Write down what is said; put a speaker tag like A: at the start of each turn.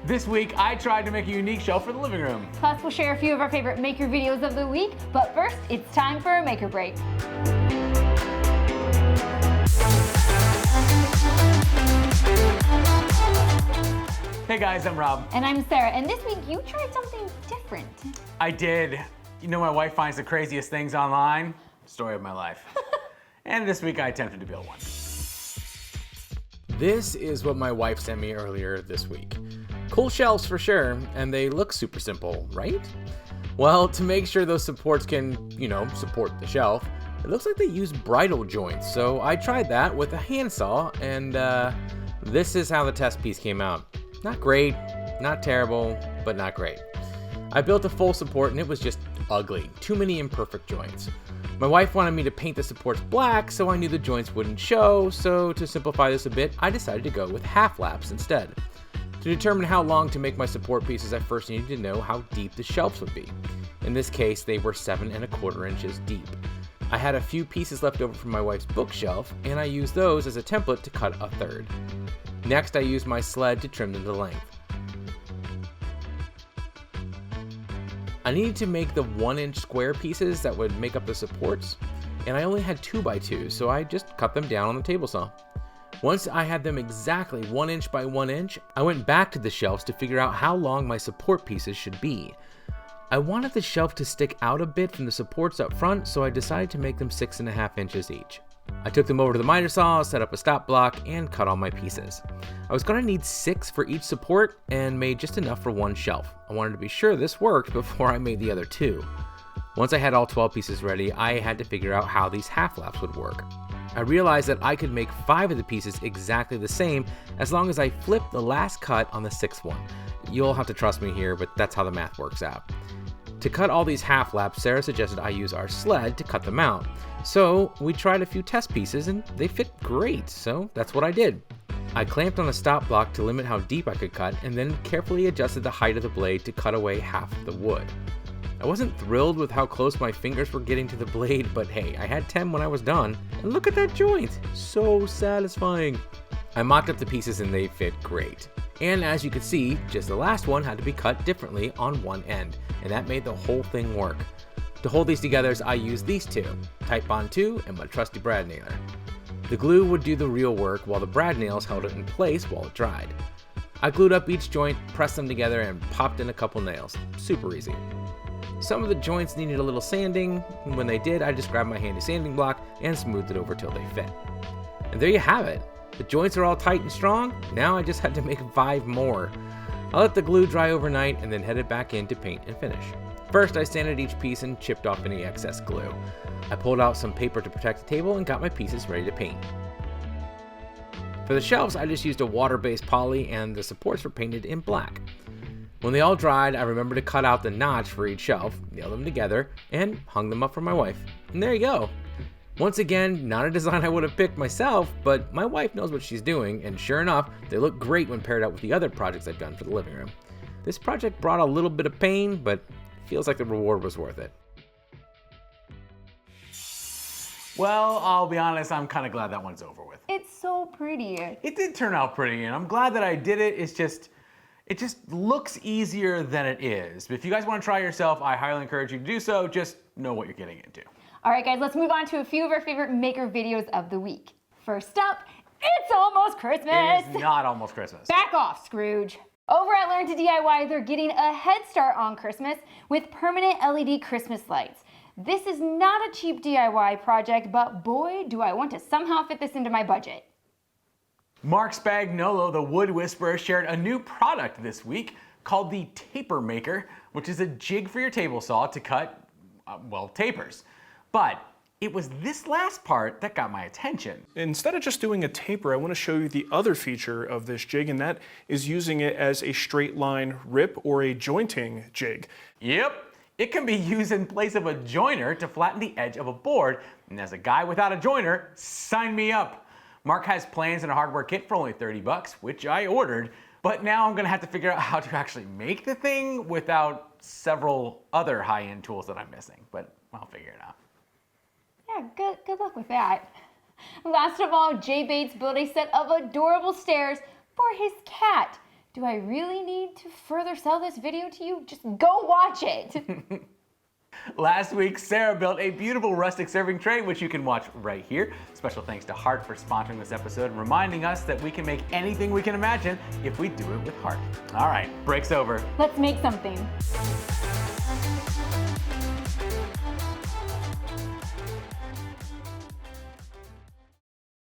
A: This week, I tried to make a unique shelf for the living room.
B: Plus, we'll share a few of our favorite maker videos of the week. But first, it's time for a maker break.
A: Hey guys, I'm Rob.
B: And I'm Sarah. And this week, you tried something different.
A: I did. You know, my wife finds the craziest things online. Story of my life. And this week, I attempted to build one. This is what my wife sent me earlier this week. Cool shelves for sure, and they look super simple, right? Well, to make sure those supports can, support the shelf, it looks like they use bridle joints. So I tried that with a handsaw, and this is how the test piece came out. Not great, not terrible, but not great. I built a full support and it was just ugly. Too many imperfect joints. My wife wanted me to paint the supports black, so I knew the joints wouldn't show, so to simplify this a bit, I decided to go with half laps instead. To determine how long to make my support pieces, I first needed to know how deep the shelves would be. In this case, they were 7¼ inches deep. I had a few pieces left over from my wife's bookshelf, and I used those as a template to cut a third. Next, I used my sled to trim them to length. I needed to make the 1-inch square pieces that would make up the supports, and I only had 2x2s, so I just cut them down on the table saw. Once I had them exactly 1 inch by 1 inch, I went back to the shelves to figure out how long my support pieces should be. I wanted the shelf to stick out a bit from the supports up front, so I decided to make them 6½ inches each. I took them over to the miter saw, set up a stop block, and cut all my pieces. I was going to need 6 for each support and made just enough for one shelf. I wanted to be sure this worked before I made the other 2. Once I had all 12 pieces ready, I had to figure out how these half laps would work. I realized that I could make 5 of the pieces exactly the same as long as I flipped the last cut on the 6th one. You'll have to trust me here, but that's how the math works out. To cut all these half laps, Sarah suggested I use our sled to cut them out. So we tried a few test pieces and they fit great, so that's what I did. I clamped on a stop block to limit how deep I could cut and then carefully adjusted the height of the blade to cut away half of the wood. I wasn't thrilled with how close my fingers were getting to the blade, but hey, I had 10 when I was done. And look at that joint, so satisfying. I mocked up the pieces and they fit great. And as you can see, just the last one had to be cut differently on one end, and that made the whole thing work. To hold these together, I used these two, Titebond 2 and my trusty brad nailer. The glue would do the real work while the brad nails held it in place while it dried. I glued up each joint, pressed them together, and popped in a couple nails. Super easy. Some of the joints needed a little sanding, and when they did, I just grabbed my handy sanding block and smoothed it over till they fit. And there you have it. The joints are all tight and strong. Now I just had to make 5 more. I let the glue dry overnight and then headed back in to paint and finish. First, I sanded each piece and chipped off any excess glue. I pulled out some paper to protect the table and got my pieces ready to paint. For the shelves, I just used a water-based poly and the supports were painted in black. When they all dried, I remembered to cut out the notch for each shelf, nailed them together, and hung them up for my wife. And there you go. Once again, not a design I would have picked myself, but my wife knows what she's doing, and sure enough, they look great when paired up with the other projects I've done for the living room. This project brought a little bit of pain, but feels like the reward was worth it. Well, I'll be honest, I'm kind of glad that one's over with.
B: It's so pretty.
A: It did turn out pretty, and I'm glad that I did it. It just looks easier than it is. But if you guys want to try it yourself, I highly encourage you to do so. Just know what you're getting into.
B: All right, guys, let's move on to a few of our favorite maker videos of the week. First up, it's almost Christmas.
A: It is not almost Christmas.
B: Back off, Scrooge. Over at Learn to DIY, they're getting a head start on Christmas with permanent LED Christmas lights. This is not a cheap DIY project, but boy, do I want to somehow fit this into my budget.
A: Mark Spagnolo, the Wood Whisperer, shared a new product this week called the Taper Maker, which is a jig for your table saw to cut, tapers. But it was this last part that got my attention.
C: Instead of just doing a taper, I want to show you the other feature of this jig, and that is using it as a straight line rip or a jointing jig.
A: Yep. It can be used in place of a joiner to flatten the edge of a board, and as a guy without a joiner, sign me up. Mark has plans in a hardware kit for only 30 bucks, which I ordered, but now I'm gonna have to figure out how to actually make the thing without several other high-end tools that I'm missing, but I'll figure it out.
B: Yeah, good luck with that. Last of all, Jay Bates built a set of adorable stairs for his cat. Do I really need to further sell this video to you? Just go watch it.
D: Last week, Sarah built a beautiful rustic serving tray, which you can watch right here. Special thanks to Heart for sponsoring this episode and reminding us that we can make anything we can imagine if we do it with heart. All right, break's over.
B: Let's make something.